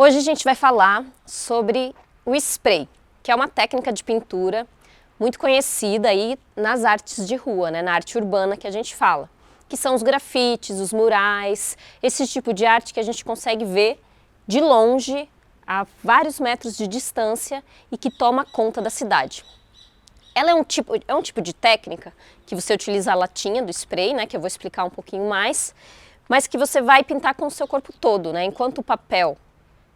Hoje a gente vai falar sobre o spray, que é uma técnica de pintura muito conhecida aí nas artes de rua, né, na arte urbana que a gente fala, que são os grafites, os murais, esse tipo de arte que a gente consegue ver de longe, a vários metros de distância e que toma conta da cidade. Ela é um tipo de técnica que você utiliza a latinha do spray, né, que eu vou explicar um pouquinho mais, mas que você vai pintar com o seu corpo todo, né, enquanto o papel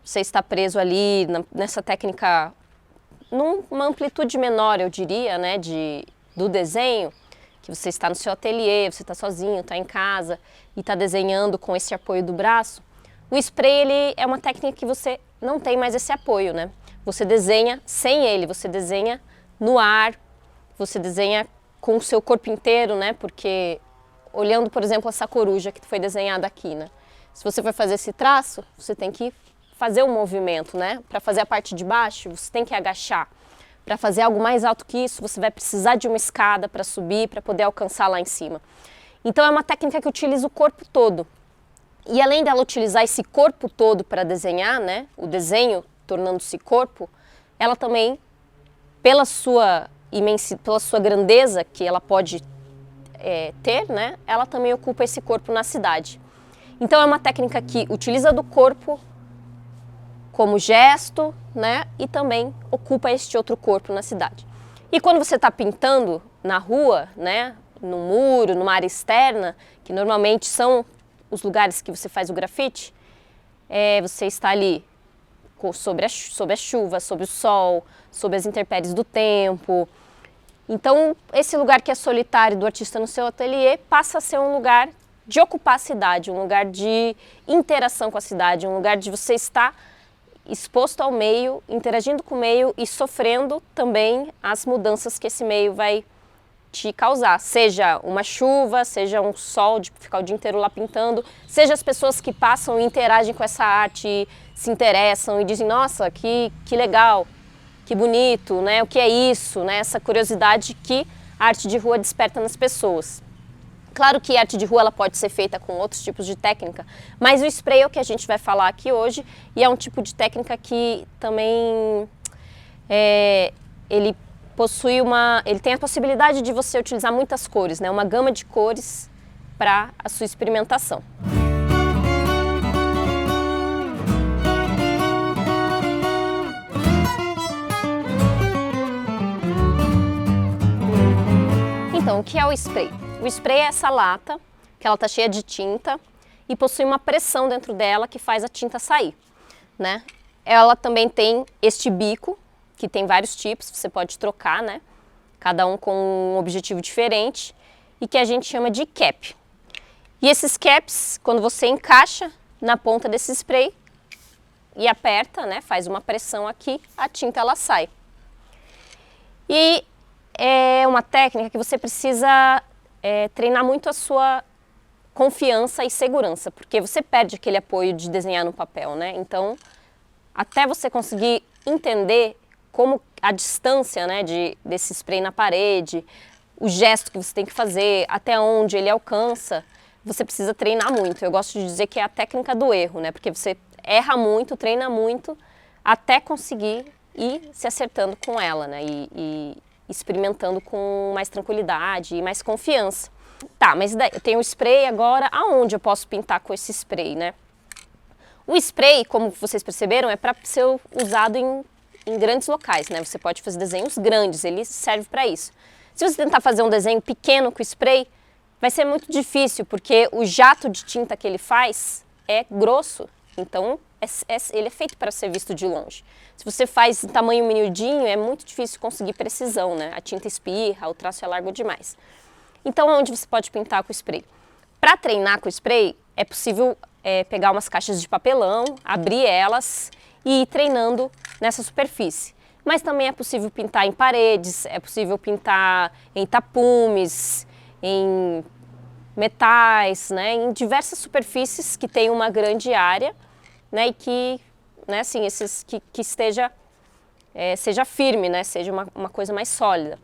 você está preso ali nessa técnica numa amplitude menor, eu diria, né, do desenho, que você está no seu ateliê, você está sozinho, está em casa e está desenhando com esse apoio do braço. O spray, ele é uma técnica que você não tem mais esse apoio, né? Você desenha sem ele, você desenha no ar, você desenha com o seu corpo inteiro, né? Porque olhando, por exemplo, essa coruja que foi desenhada aqui, né? Se você vai fazer esse traço, você tem que fazer um movimento, né? Para fazer a parte de baixo, você tem que agachar. Para fazer algo mais alto que isso, você vai precisar de uma escada para subir, para poder alcançar lá em cima. Então é uma técnica que utiliza o corpo todo. E além dela utilizar esse corpo todo para desenhar, né? O desenho tornando-se corpo, ela também, pela sua pela sua grandeza que ela pode ter, né? Ela também ocupa esse corpo na cidade. Então é uma técnica que utiliza do corpo como gesto, né? E também ocupa este outro corpo na cidade. E quando você está pintando na rua, né? No muro, numa área externa, que normalmente são os lugares que você faz o grafite, você está ali sob a chuva, sob o sol, sob as intempéries do tempo. Então, esse lugar que é solitário do artista no seu ateliê passa a ser um lugar de ocupar a cidade, um lugar de interação com a cidade, um lugar de você estar exposto ao meio, interagindo com o meio e sofrendo também as mudanças que esse meio vai te causar. Seja uma chuva, seja um sol de ficar o dia inteiro lá pintando, seja as pessoas que passam e interagem com essa arte, se interessam e dizem, nossa, que legal, que bonito, né? O que é isso, né? Essa curiosidade que a arte de rua desperta nas pessoas. Claro que a arte de rua ela pode ser feita com outros tipos de técnica, mas o spray é o que a gente vai falar aqui hoje e é um tipo de técnica que também ele tem a possibilidade de você utilizar muitas cores, né? Uma gama de cores para a sua experimentação. Então, o que é o spray? O spray é essa lata, que ela está cheia de tinta e possui uma pressão dentro dela que faz a tinta sair, né? Ela também tem este bico, que tem vários tipos, você pode trocar, né? Cada um com um objetivo diferente e que a gente chama de cap. E esses caps, quando você encaixa na ponta desse spray e aperta, né? Faz uma pressão aqui, a tinta ela sai. E é uma técnica que você precisa treinar muito a sua confiança e segurança, porque você perde aquele apoio de desenhar no papel, né? Então, até você conseguir entender como a distância, né, desse spray na parede, o gesto que você tem que fazer, até onde ele alcança, você precisa treinar muito. Eu gosto de dizer que é a técnica do erro, né? Porque você erra muito, treina muito, até conseguir ir se acertando com ela, né? E experimentando com mais tranquilidade e mais confiança. Tá, mas daí, eu tenho o spray agora, aonde eu posso pintar com esse spray, né? O spray, como vocês perceberam, é para ser usado em grandes locais, né? Você pode fazer desenhos grandes, ele serve para isso. Se você tentar fazer um desenho pequeno com spray, vai ser muito difícil, porque o jato de tinta que ele faz é grosso, então ele é feito para ser visto de longe. Se você faz em tamanho miudinho, é muito difícil conseguir precisão, né? A tinta espirra, o traço é largo demais. Então, onde você pode pintar com spray? Para treinar com spray, é possível pegar umas caixas de papelão, abrir elas e ir treinando nessa superfície. Mas também é possível pintar em paredes, é possível pintar em tapumes, em metais, né? Em diversas superfícies que têm uma grande área, né, e que, né, assim, que seja firme, né, seja uma coisa mais sólida.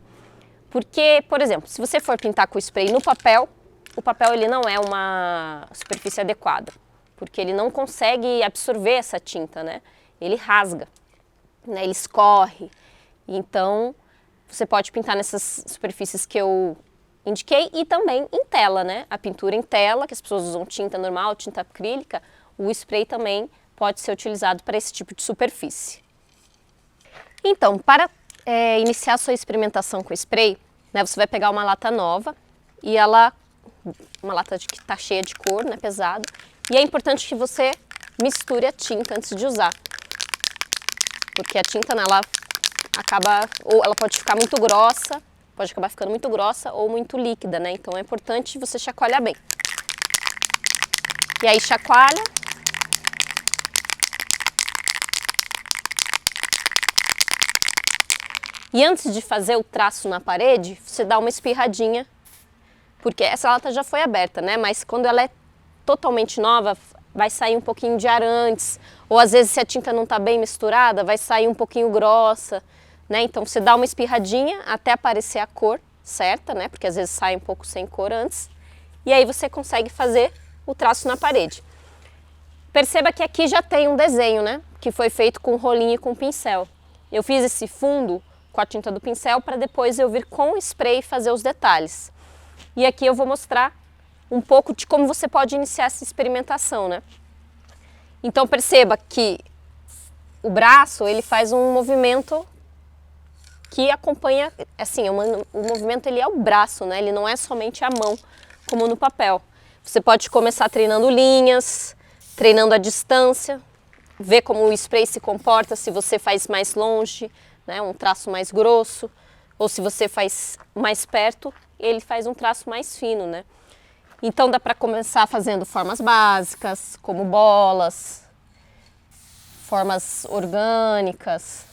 Porque, por exemplo, se você for pintar com spray no papel, o papel ele não é uma superfície adequada. porque ele não consegue absorver essa tinta, né? Ele rasga, né? Ele escorre. Então, você pode pintar nessas superfícies que eu indiquei e também em tela, né? A pintura em tela, que as pessoas usam tinta normal, tinta acrílica, o spray também pode ser utilizado para esse tipo de superfície. Então, para iniciar a sua experimentação com spray, né, você vai pegar uma lata nova e uma lata que está cheia de cor, né, pesada, e é importante que você misture a tinta antes de usar, porque a tinta, né, ou ela pode ficar muito grossa, pode acabar ficando muito grossa ou muito líquida, né, então é importante você chacoalhar bem. E aí chacoalha. E antes de fazer o traço na parede, você dá uma espirradinha, porque essa lata já foi aberta, né? Mas quando ela é totalmente nova, vai sair um pouquinho de ar antes, ou às vezes se a tinta não está bem misturada, vai sair um pouquinho grossa, né? Então você dá uma espirradinha até aparecer a cor certa, né? Porque às vezes sai um pouco sem cor antes, e aí você consegue fazer o traço na parede. Perceba que aqui já tem um desenho, né? Que foi feito com rolinho e com pincel. Eu fiz esse fundo com a tinta do pincel para depois eu vir com o spray fazer os detalhes. E aqui eu vou mostrar um pouco de como você pode iniciar essa experimentação, né? Então perceba que o braço, ele faz um movimento que acompanha, assim, o movimento ele é o braço, né? Ele não é somente a mão, como no papel. Você pode começar treinando linhas, treinando a distância, ver como o spray se comporta, se você faz mais longe, né, um traço mais grosso, ou se você faz mais perto, ele faz um traço mais fino, né? Então dá para começar fazendo formas básicas, como bolas, formas orgânicas,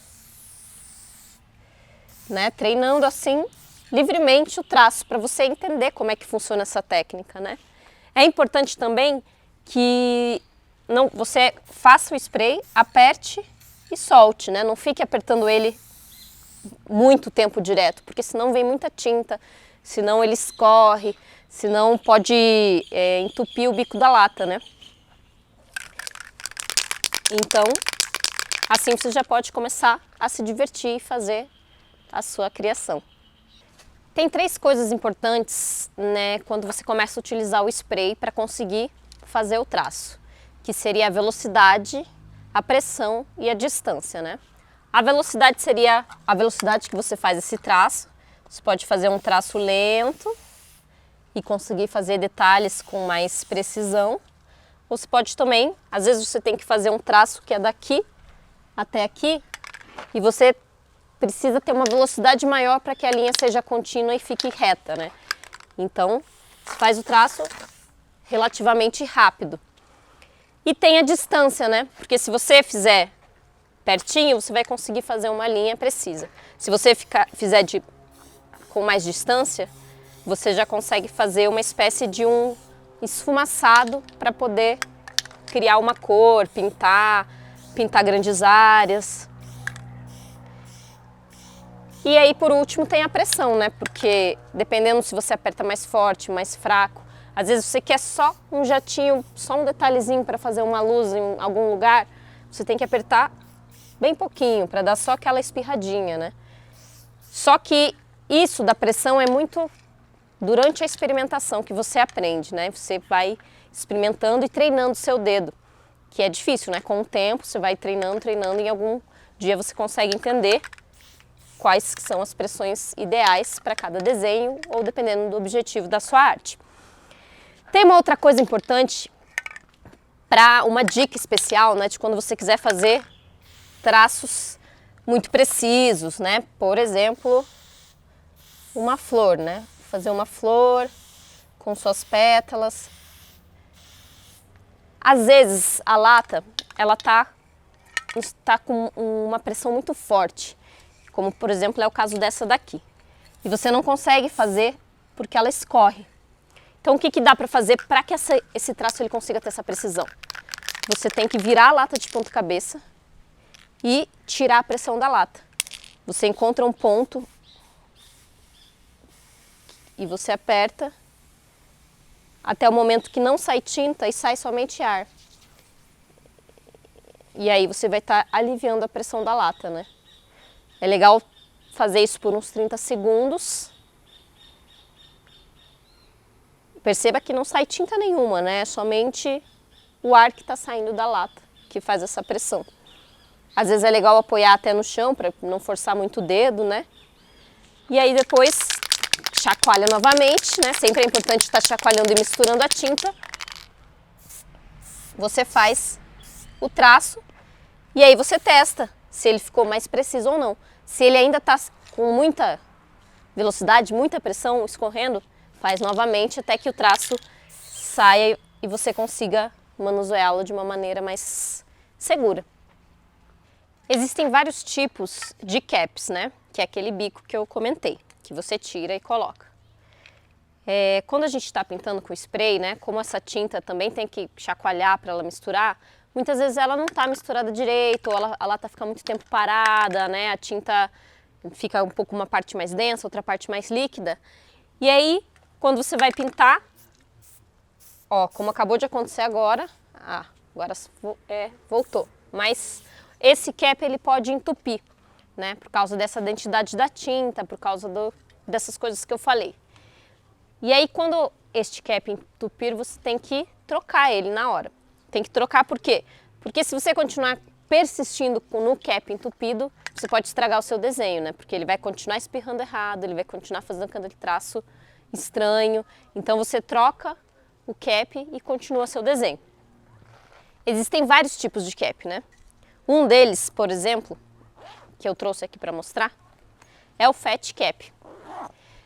né? Treinando assim livremente o traço para você entender como é que funciona essa técnica, né? É importante também que você faça o spray, aperte e solte, né? Não fique apertando ele muito tempo direto, porque senão vem muita tinta, senão ele escorre, senão pode entupir o bico da lata, né? Então, assim você já pode começar a se divertir e fazer a sua criação. Tem 3 coisas importantes, né, quando você começa a utilizar o spray para conseguir fazer o traço, que seria a velocidade, a pressão e a distância, né? A velocidade seria a velocidade que você faz esse traço. Você pode fazer um traço lento e conseguir fazer detalhes com mais precisão. Ou você pode também, às vezes você tem que fazer um traço que é daqui até aqui e você precisa ter uma velocidade maior para que a linha seja contínua e fique reta, né? Então, você faz o traço relativamente rápido. E tem a distância, né? Porque se você fizer pertinho, você vai conseguir fazer uma linha precisa. Se você fizer com mais distância, você já consegue fazer uma espécie de um esfumaçado para poder criar uma cor, pintar grandes áreas. E aí, por último, tem a pressão, né? Porque dependendo se você aperta mais forte, mais fraco, às vezes você quer só um jatinho, só um detalhezinho para fazer uma luz em algum lugar, você tem que apertar bem pouquinho, para dar só aquela espirradinha, né? Só que isso da pressão é muito durante a experimentação que você aprende, né? Você vai experimentando e treinando o seu dedo, que é difícil, né? Com o tempo, você vai treinando, e algum dia você consegue entender quais são as pressões ideais para cada desenho ou dependendo do objetivo da sua arte. Tem uma outra coisa importante, para uma dica especial, né? De quando você quiser fazer traços muito precisos, né? Por exemplo, uma flor, né? Fazer uma flor com suas pétalas. Às vezes a lata, ela tá com uma pressão muito forte, como por exemplo é o caso dessa daqui. E você não consegue fazer porque ela escorre. Então o que dá para fazer para que esse traço ele consiga ter essa precisão? Você tem que virar a lata de ponta cabeça e tirar a pressão da lata. Você encontra um ponto e você aperta até o momento que não sai tinta e sai somente ar. E aí você vai estar aliviando a pressão da lata, né? É legal fazer isso por uns 30 segundos. Perceba que não sai tinta nenhuma, né? É somente o ar que está saindo da lata que faz essa pressão. Às vezes é legal apoiar até no chão para não forçar muito o dedo, né? E aí depois chacoalha novamente, né? Sempre é importante estar chacoalhando e misturando a tinta. Você faz o traço e aí você testa se ele ficou mais preciso ou não. Se ele ainda está com muita velocidade, muita pressão escorrendo, faz novamente até que o traço saia e você consiga manuseá-lo de uma maneira mais segura. Existem vários tipos de caps, né? Que é aquele bico que eu comentei, que você tira e coloca. Quando a gente está pintando com spray, né? Como essa tinta também tem que chacoalhar para ela misturar, muitas vezes ela não está misturada direito, ou a lata fica muito tempo parada, né? A tinta fica um pouco uma parte mais densa, outra parte mais líquida. E aí, quando você vai pintar, ó, como acabou de acontecer agora, agora voltou. Mas esse cap ele pode entupir, né? Por causa dessa densidade da tinta, por causa dessas coisas que eu falei. E aí, quando este cap entupir, você tem que trocar ele na hora. Tem que trocar por quê? Porque se você continuar persistindo no cap entupido, você pode estragar o seu desenho, né? Porque ele vai continuar espirrando errado, ele vai continuar fazendo aquele traço estranho. Então você troca o cap e continua seu desenho. Existem vários tipos de cap, né? Um deles, por exemplo, que eu trouxe aqui para mostrar, é o fat cap.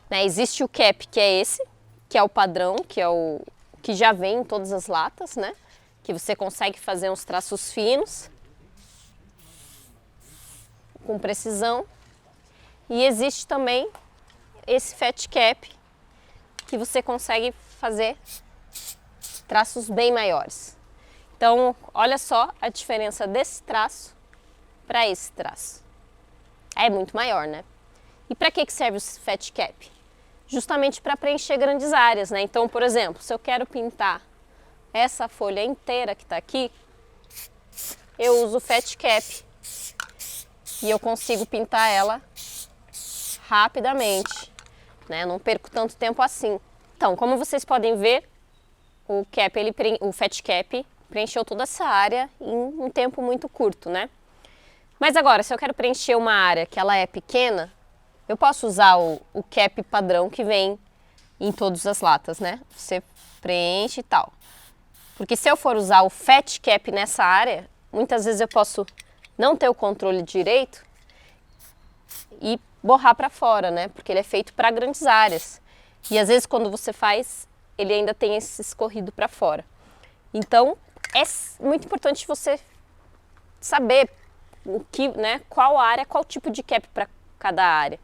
Né? Existe o cap que é esse, que é o padrão, que é o que já vem em todas as latas, né? Que você consegue fazer uns traços finos, com precisão. E existe também esse fat cap, que você consegue fazer traços bem maiores. Então, olha só a diferença desse traço para esse traço. É muito maior, né? E para que serve o fat cap? Justamente para preencher grandes áreas, né? Então, por exemplo, se eu quero pintar essa folha inteira que está aqui, eu uso o fat cap e eu consigo pintar ela rapidamente, né? Não perco tanto tempo assim. Então, como vocês podem ver, o fat cap preencheu toda essa área em um tempo muito curto, né? Mas agora, se eu quero preencher uma área que ela é pequena, eu posso usar o cap padrão que vem em todas as latas, né? Você preenche e tal. Porque se eu for usar o fat cap nessa área, muitas vezes eu posso não ter o controle direito e borrar para fora, né? Porque ele é feito para grandes áreas. E às vezes quando você faz, ele ainda tem esse escorrido para fora. Então, é muito importante você saber né, qual área, qual tipo de cap para cada área.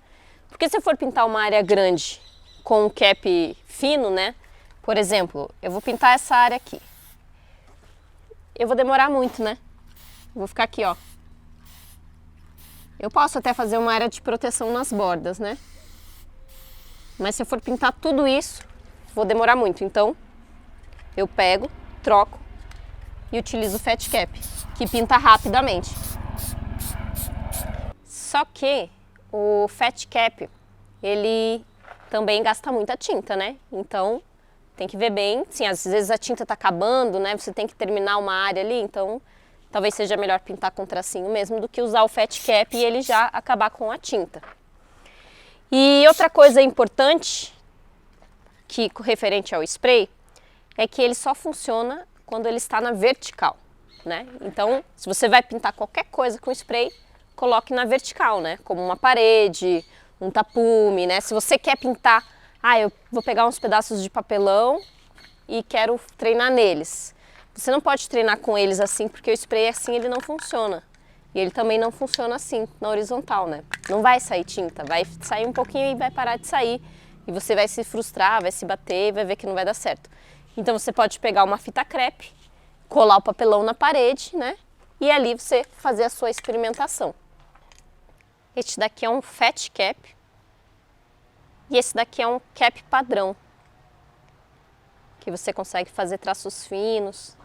Porque se eu for pintar uma área grande com um cap fino, né? Por exemplo, eu vou pintar essa área aqui. Eu vou demorar muito, né? Vou ficar aqui, ó. Eu posso até fazer uma área de proteção nas bordas, né? Mas se eu for pintar tudo isso, vou demorar muito. Então, eu pego, troco e utilizo o fat cap, que pinta rapidamente. Só que o fat cap, ele também gasta muita tinta, né? Então, tem que ver bem. Sim, às vezes a tinta tá acabando, né? Você tem que terminar uma área ali, então talvez seja melhor pintar com tracinho mesmo do que usar o fat cap e ele já acabar com a tinta. E outra coisa importante, que referente ao spray, é que ele só funciona quando ele está na vertical, né? Então, se você vai pintar qualquer coisa com spray, coloque na vertical, né? Como uma parede, um tapume, né? Se você quer pintar, eu vou pegar uns pedaços de papelão e quero treinar neles. Você não pode treinar com eles assim, porque o spray assim ele não funciona. E ele também não funciona assim, na horizontal, né? Não vai sair tinta, vai sair um pouquinho e vai parar de sair. E você vai se frustrar, vai se bater e vai ver que não vai dar certo. Então você pode pegar uma fita crepe, colar o papelão na parede, né? E ali você fazer a sua experimentação. Este daqui é um fat cap e esse daqui é um cap padrão, que você consegue fazer traços finos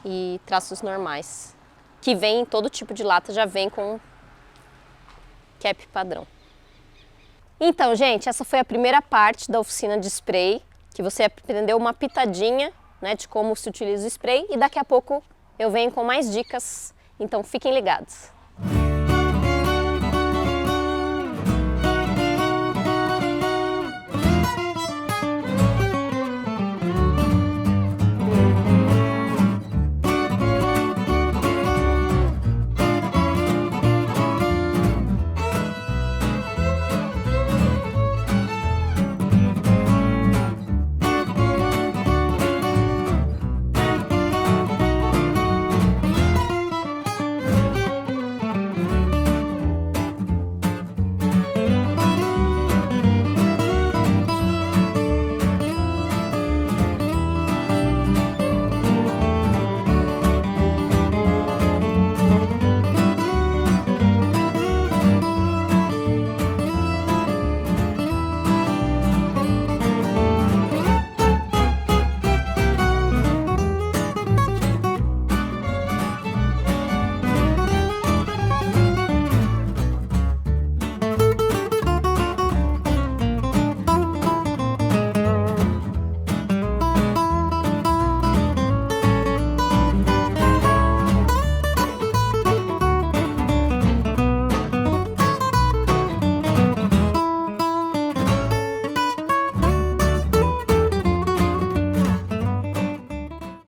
e traços normais. que vem em todo tipo de lata, já vem com cap padrão. Então, gente, essa foi a primeira parte da oficina de spray, que você aprendeu uma pitadinha, né, de como se utiliza o spray, e daqui a pouco eu venho com mais dicas, então fiquem ligados.